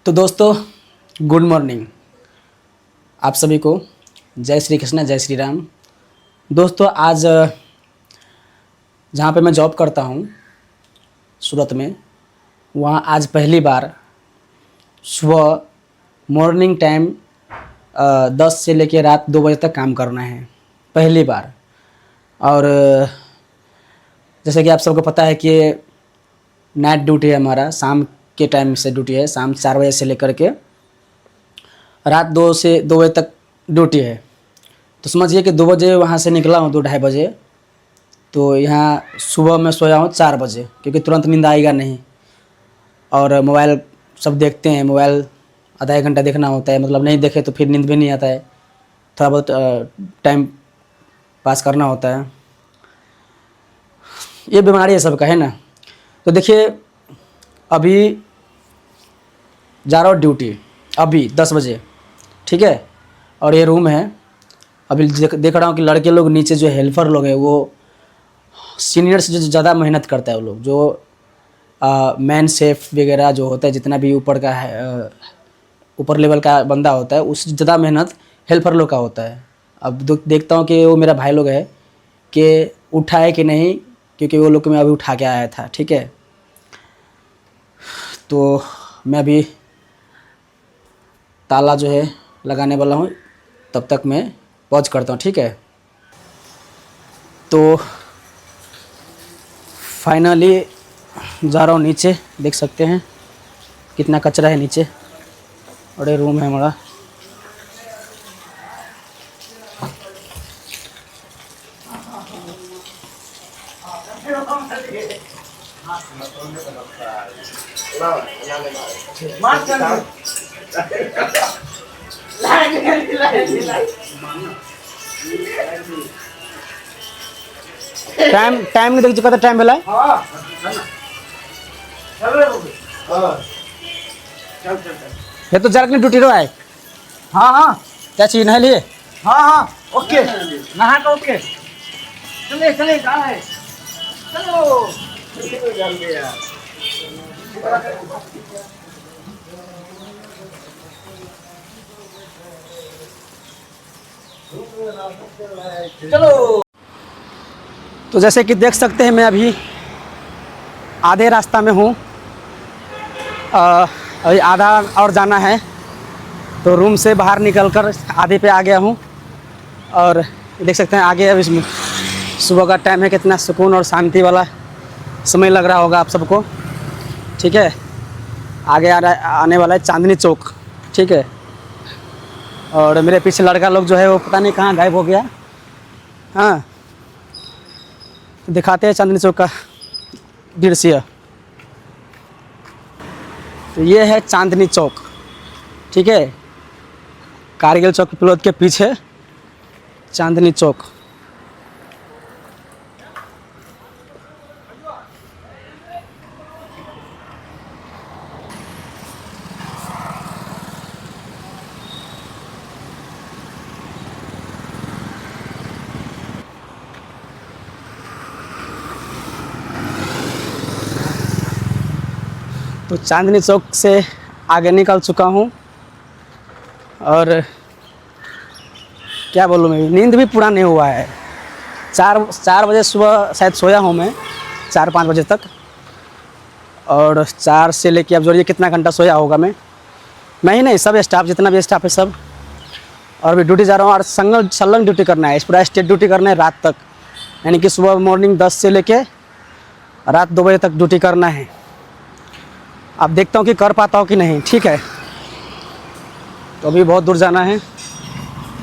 तो दोस्तों, good morning आप सभी को। जय श्री कृष्ण, जय श्री राम। दोस्तों, आज जहाँ पे मैं जॉब करता हूँ सूरत में, वहाँ आज पहली बार सुबह मॉर्निंग टाइम 10 से लेकर रात 2 बजे तक काम करना है, पहली बार। और जैसे कि आप सबको पता है कि नाइट ड्यूटी है हमारा, शाम के टाइम से ड्यूटी है, शाम 4 बजे से लेकर के रात 2 बजे तक ड्यूटी है। तो समझिए कि 2 बजे वहाँ से निकला हूँ, 2-2:30 बजे, तो यहाँ सुबह मैं सोया हूँ 4 बजे, क्योंकि तुरंत नींद आएगा नहीं। और मोबाइल सब देखते हैं, मोबाइल आधा 1 घंटा देखना होता है, मतलब नहीं देखे तो फिर नींद भी नहीं आता है, थोड़ा बहुत टाइम पास करना होता है। ये बीमारी है सबका, है ना। तो देखिए, अभी जा रहा हूँ ड्यूटी, अभी 10 बजे, ठीक है। और ये रूम है, अभी देख रहा हूँ कि लड़के लोग नीचे जो हेल्पर लोग हैं वो सीनियर से जो ज़्यादा मेहनत करता है, वो लोग जो मैन शेफ वगैरह जो होता है, जितना भी ऊपर का है, ऊपर लेवल का बंदा होता है, उससे ज़्यादा मेहनत हेल्पर लोग का होता है। अब देखता हूँ कि वो मेरा भाई लोग है कि उठा है कि नहीं, क्योंकि वो लोग को मैं अभी उठा के आया था, ठीक है। तो मैं अभी ताला जो है लगाने वाला हूँ, तब तक मैं पॉज करता हूँ, ठीक है। तो फाइनली जा रहा हूँ नीचे, देख सकते हैं कितना कचरा है नीचे। और ये रूम है हमारा। टाइम टाइम नहीं देख चुका था, टाइम भेला ये तो जरा ड्यूटी रो है। हाँ हाँ क्या चीज है लिए? हाँ हाँ ओके, नहा तो ओके। चले चले कहाँ है, चलो जल्दी यार। चलो। तो जैसे कि देख सकते हैं, मैं अभी आधे रास्ता में हूँ, अभी आधा और जाना है। तो रूम से बाहर निकलकर आधे पे आ गया हूँ। और देख सकते हैं आगे, अभी सुबह का टाइम है, कितना सुकून और शांति वाला समय लग रहा होगा आप सबको, ठीक है। आगे आने वाला है चांदनी चौक, ठीक है। और मेरे पीछे लड़का लोग जो है वो पता नहीं कहाँ गायब हो गया। हाँ, तो दिखाते हैं चांदनी चौक का दृश्य। तो ये है चांदनी चौक, ठीक है। कारगिल चौक प्लॉट के पीछे चांदनी चौक। तो चांदनी चौक से आगे निकल चुका हूँ। और क्या बोलूँ, मैं नींद भी पूरा नहीं हुआ है। 4 बजे सुबह शायद सोया हूँ मैं, 4-5 बजे तक। और 4 से लेके अब जोड़िए कितना घंटा सोया होगा मैं ही नहीं, सब स्टाफ, जितना भी स्टाफ है सब। और अभी ड्यूटी जा रहा हूँ, और संलग्न ड्यूटी करना है, इस पूरा स्टेट ड्यूटी करना है रात तक, यानी कि सुबह मॉर्निंग 10 से लेके रात 2 बजे तक ड्यूटी करना है। अब देखता हूँ कि कर पाता हूँ कि नहीं, ठीक है। तो अभी बहुत दूर जाना है,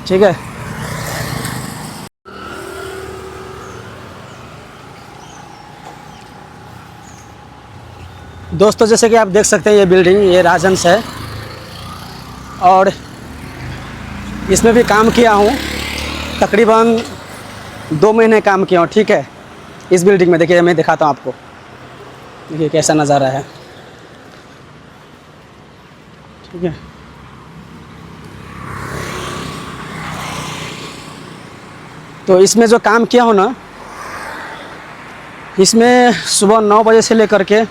ठीक है। दोस्तों, जैसे कि आप देख सकते हैं, ये बिल्डिंग, ये राजहंस है। और इसमें भी काम किया हूँ, तकरीबन 2 महीने काम किया हूँ, ठीक है। इस बिल्डिंग में देखिए, मैं दिखाता हूँ आपको, देखिए कैसा नज़ारा है, ठीक है। तो इसमें जो काम किया हो ना, इसमें सुबह 9 बजे से लेकर के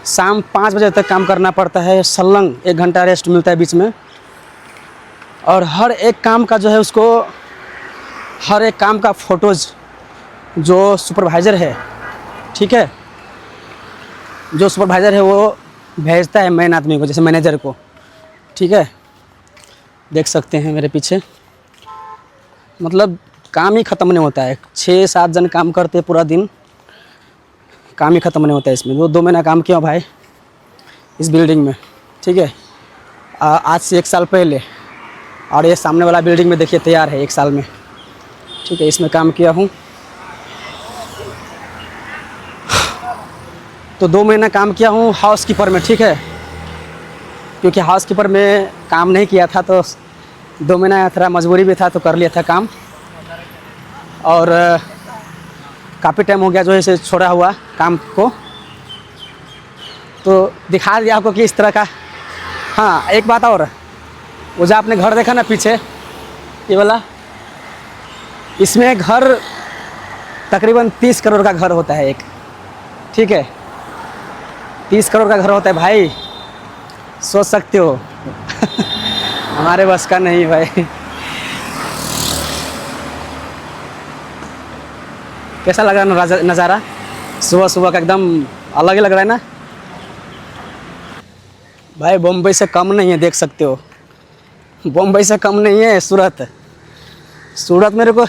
शाम 5 बजे तक काम करना पड़ता है, संलग्न 1 घंटा रेस्ट मिलता है बीच में। और हर एक काम का जो है उसको, हर एक काम का फ़ोटोज़ जो सुपरवाइज़र है, ठीक है, जो सुपरवाइज़र है वो भेजता है मेन आदमी को, जैसे मैनेजर को, ठीक है। देख सकते हैं मेरे पीछे, मतलब काम ही ख़त्म नहीं होता है। 6-7 जन काम करते हैं पूरा दिन, काम ही ख़त्म नहीं होता है इसमें। 2 महीना काम किया भाई इस बिल्डिंग में, ठीक है, आज से 1 साल पहले। और ये सामने वाला बिल्डिंग में देखिए तैयार है 1 साल में, ठीक है, इसमें काम किया हूँ। तो 2 महीना काम किया हूँ हाउसकीपर में, ठीक है, क्योंकि हाउसकीपर में काम नहीं किया था तो 2 महीना थोड़ा मजबूरी भी था तो कर लिया था काम। और काफ़ी टाइम हो गया जो है इसे छोड़ा हुआ काम को, तो दिखा दिया आपको कि इस तरह का। हाँ, एक बात और, वो जो आपने घर देखा ना पीछे, ये वाला, इसमें घर तकरीबन 30 करोड़ का घर होता है एक, ठीक है, 30 करोड़ का घर होता है भाई, सोच सकते हो। हमारे बस का नहीं भाई। कैसा लग रहा है नज़ारा? सुबह सुबह का एकदम अलग ही लग रहा है ना भाई। बम्बई से कम नहीं है, देख सकते हो, बम्बई से कम नहीं है सूरत। सूरत मेरे को